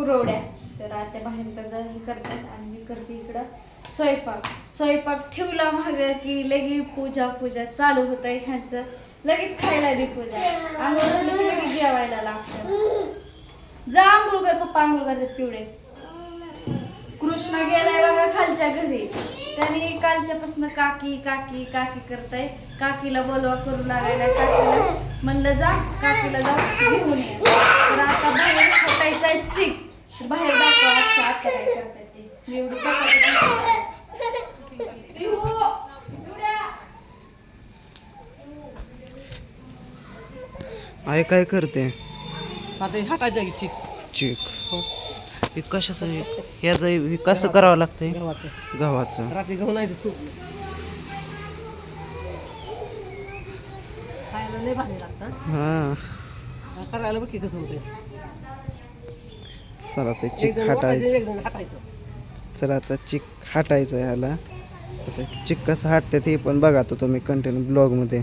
कुरवड्या. तर आता बाहेर हे करतात आणि मी करते इकडं स्वयंपाक ठेवला मागं की लगे पूजा चालू होत आहे ह्यांचं. लगेच खायला दे पूजा. आंघोळ झाली की लगेच जेवायला लागतं. जा आंघोळ कर, पप्पा आंघोळ करतात पिवडे. कृष्णा गेलाय बघा खालच्या घरी. त्याने कालच्यापासून काकी करताय. काकीला बोलवा करू लागायला. काकीला म्हणलं जा, काकीला जा घेऊन ये. तर आता बाहेर फटायचा चिक. बाहेर दाखवा आता काय करताय ते. मी एवढी आई काय करते? आता हाताच्या चिक चिक. हे कशाचं ह्याचं कसं करावं लागतंय? गव्हाचं. रात्री गहू नाही तू खायला लय भारी लागतं. हा करायला बघ की कसं होतंय. चला ते एक चिक जण हाटायचं. वाटायचं, एक जण हातायचं. चला आता चिक हाटायचं ह्याला. चिक कसं हाटते ते पण बघा तो तुम्ही कंटिन्यू ब्लॉगमध्ये.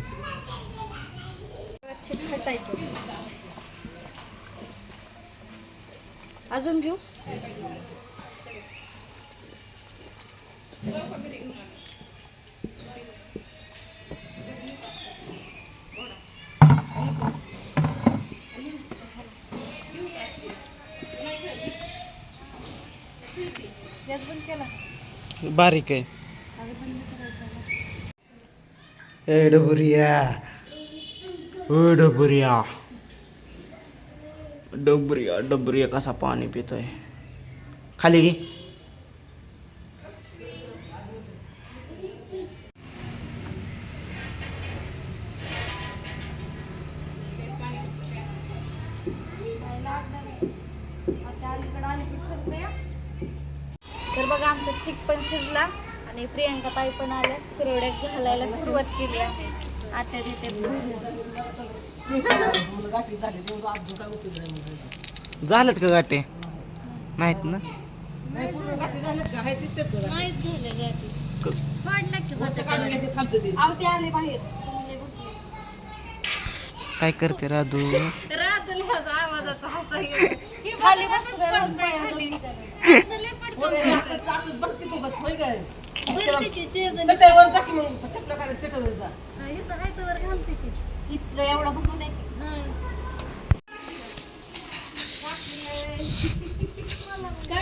अजून घेऊ. गॅस बंद केला. बारीक आहे. ए डबुरिया, ओ डबुरिया, डबुरिया डबुरिया कसा पाणी पितोय. खाली घे. तर बघा आमचा चिक पण शिजला आणि प्रियंका ताई पण आल्या. कुरवड्या घालायला सुरुवात केली आहे. आता तिथे झालं का गाठे? नाहीत ना. नाही पूर्ण गाठी झाल्यात का? हाय दिसतात का? नाहीच झाले गाठी. वरचं काढून घ्यायचं, खालचं द्यायचं. अहो ते आले बाहेर. काय करते राधू? आवाजाचा हसा खाली बसून खाली वर असं चाचत बघते तू बस, होय काय? चटईवर जा की मग, चपला काढत चटईवर जा. इथलं एवढं भरून आहे.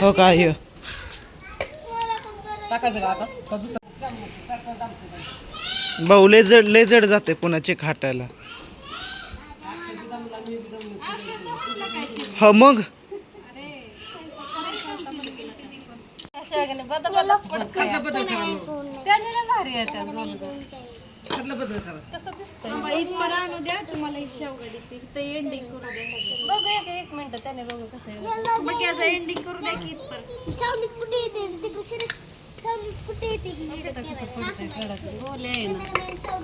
हो काय टाकायचं का आकाश? का दुसरं? भाऊ लय जड जाते पुन्हा चिक हाटायला. हा मग आणू द्या तुम्हाला शेवगा देते. इथं एंडिंग करू द्या. बघू एक मिनिट त्याने बघू कसं आहे. मग याचा एंडिंग करू द्या की इथपर्यंत.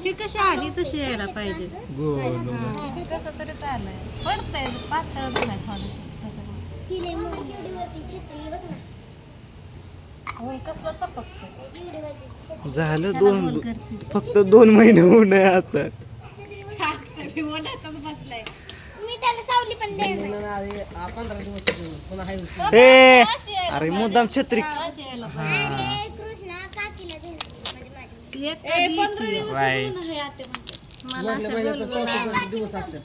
ती कशी आली तशी यायला पाहिजे. कसं तरी चाललंय. पडतंय पातळ झालाय थोडं. कसलं चपकतंय. झालं फक्त 2 महिने होऊन आहे आता. बसलाय. नाही, 15 दिवस पुन्हा हाय. ए अरे मुद्दाम छत्री. मधल्या महिन्यात 64 दिवस असतात.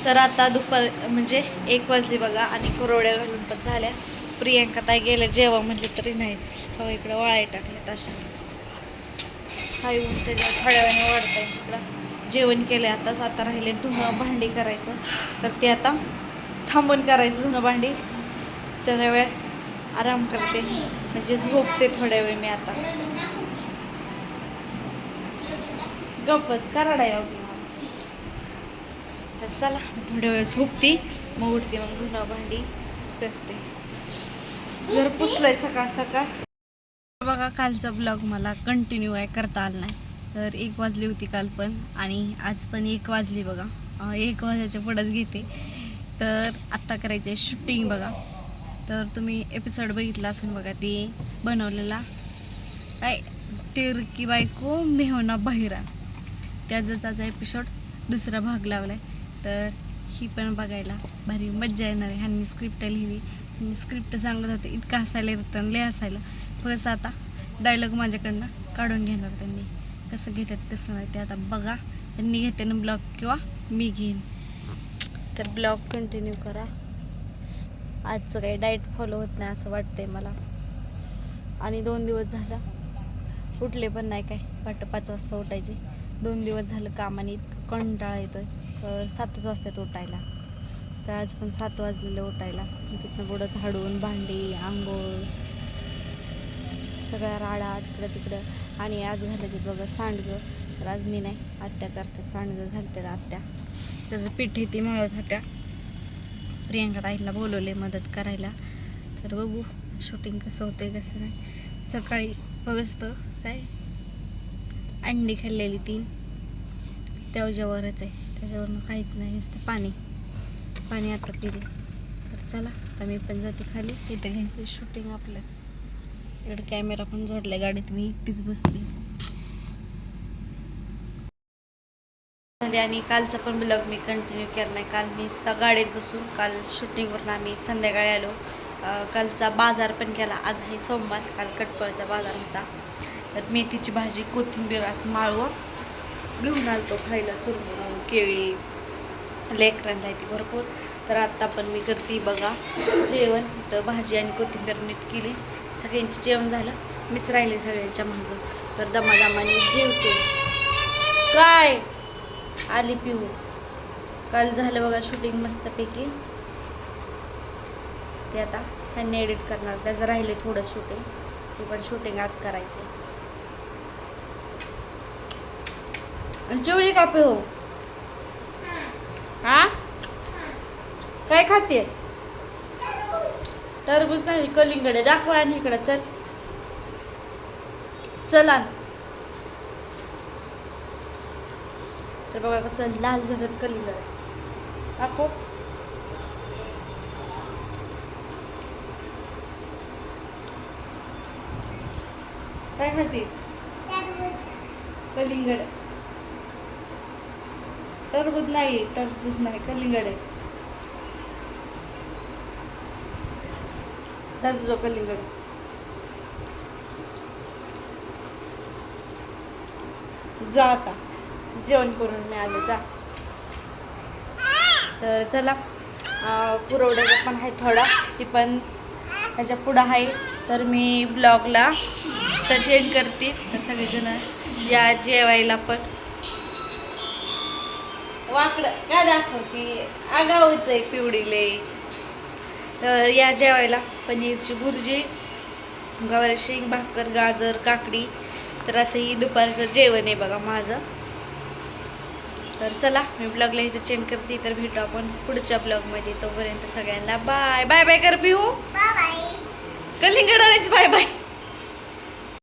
तर आता दुपार म्हणजे 1 वाजली बघा आणि कुरवड्या घालून पण झाल्या. प्रियंका ताई गेले जेव्हा म्हटले तरी नाही. हो इकडं वाळे टाकलेत अशा. हाय ऊन त्याच्या थोड्या वेळाने वाढतंय. इकडं जेवण केलं आता राहिले धुणं भांडी करायचं. तर ते आता थांबून करायचं धुणं भांडी. थोड्या वेळ आराम करते म्हणजे झोपते थोड्या वेळ मी आता. गप्पच कराडायला होती. तर चला थोड्या वेळ झोपते मग उठते मग धुणं भांडी करते. जर पुसलंय सकाळ बघा. कालचा ब्लॉग मला कंटिन्यू करता आला नाही. तर 1 वाजली होती काल पण आणि आज पण 1 वाजली बघा. 1 वाजायच्या पुढंच घेते. तर आत्ता करायचं शूटिंग बघा. तर तुम्ही एपिसोड बघितला असेल बघा. ती बनवलेला काय तेर की बायको मेहना बहिरा त्याचा एपिसोड दुसरा भाग लावलाय. तर ही पण बघायला भारी मज्जा येणार आहे. ह्यांनी स्क्रिप्ट लिहिली, मी स्क्रिप्ट सांगत होते, इतकं हसायला येतं लय हसायला. बस आता डायलॉग माझ्याकडनं काढून घेणार त्यांनी. कसं घेतात कसं नाही ते आता बघा. त्यांनी घेते ना ब्लॉग किंवा मी घेईन. तर ब्लॉग कंटिन्यू करा. आजचं काही डाएट फॉलो होत नाही असं वाटतंय मला. आणि 2 दिवस झालं उठले पण नाही काय. 5 वाजता उठायचे. 2 दिवस झालं कामाने इतकं कंटाळा येतोय. 7च वाजतात उठायला. तर आज पण 7 वाजलेलं उठायला. तिथनं पुढं झाडून भांडी आंघोळ सगळ्या राडा तिकडं तिकडं. आणि आज झालं ते बघा सांडगं. तर आज मी नाही, आत्या करतात सांडगं घालतात आत्या. त्याचं पीठ ती मळत होत्या. प्रियंका ताईला बोलवले मदत करायला. तर बघू शूटिंग कसं होतंय कसं नाही. सकाळी बघतं काय अंडी खाल्लेली 3 त्याच्यावरच आहे. त्याच्यावरनं काहीच नाही, नुसतं पाणी आता पिले. तर चला आता मी पण जाते खाली. इथं घ्यायचं शूटिंग आपलं. इकडे कॅमेरा पण जोडलाय गाडीत, मी एकटीच बसली. आणि कालचा पण ब्लॉग मी कंटिन्यू केला नाही. काल मी गाडीत बसून काल शूटिंगवरून आम्ही संध्याकाळी आलो. कालचा बाजार पण केला. आज आहे सोमवार. काल कटपळचा बाजार होता. तर मेथीची भाजी कोथिंबीर असं माळवं घेऊन आलतो खायला. चुरमुरं केळी लेकरांना ती भरपूर. तर आत्ता पण मी करते बघा जेवण. तर भाजी आणि कोथिंबीर नीट केली. सगळ्यांची जेवण झालं, मीच राहिले सगळ्यांच्या मागं. तर दमादमाने जेवते. काय आली पिहू. काल झालं बघा शूटिंग मस्तपैकी. ते आता ह्यांनी एडिट करणार. त्याचं राहिले थोडं शूटिंग. ते पण शूटिंग आज करायचं. चिवळी का पिहू? हा काय खाते? टरबूज नाही, कलिंगड दाखवा. आणि इकडं चल चला. तर बघा कसं लाल झरत कलिंगड दाखव. काय खाते? कलिंगड. टरबूज नाही कलिंगड आहे. टरबूज कलिंगड. जा आता जेवण करून मी आले जा. तर चला पुरवड्याचा पण आहे थोडा, ती पण ह्याच्या पुढं आहे. तर मी ब्लॉगला तर सेंड करते. तर सगळेजण या जेवायला. पण वाकडं काय दाखवते, आगाऊच आहे पिवडीले. तर या जेवायला. पनीरची भुर्जी, गवारी शेंग, भाकर, गाजर, काकडी. तर असं ही दुपारचं जेवण आहे बघा माझं. तर चला मी ब्लॉगला इथं चेंज करते. तर भेटू आपण पुढच्या ब्लॉगमध्ये. तोपर्यंत सगळ्यांना बाय बाय. बाय कर पिहू. Bye bye. कलिंगडानेच बाय बाय.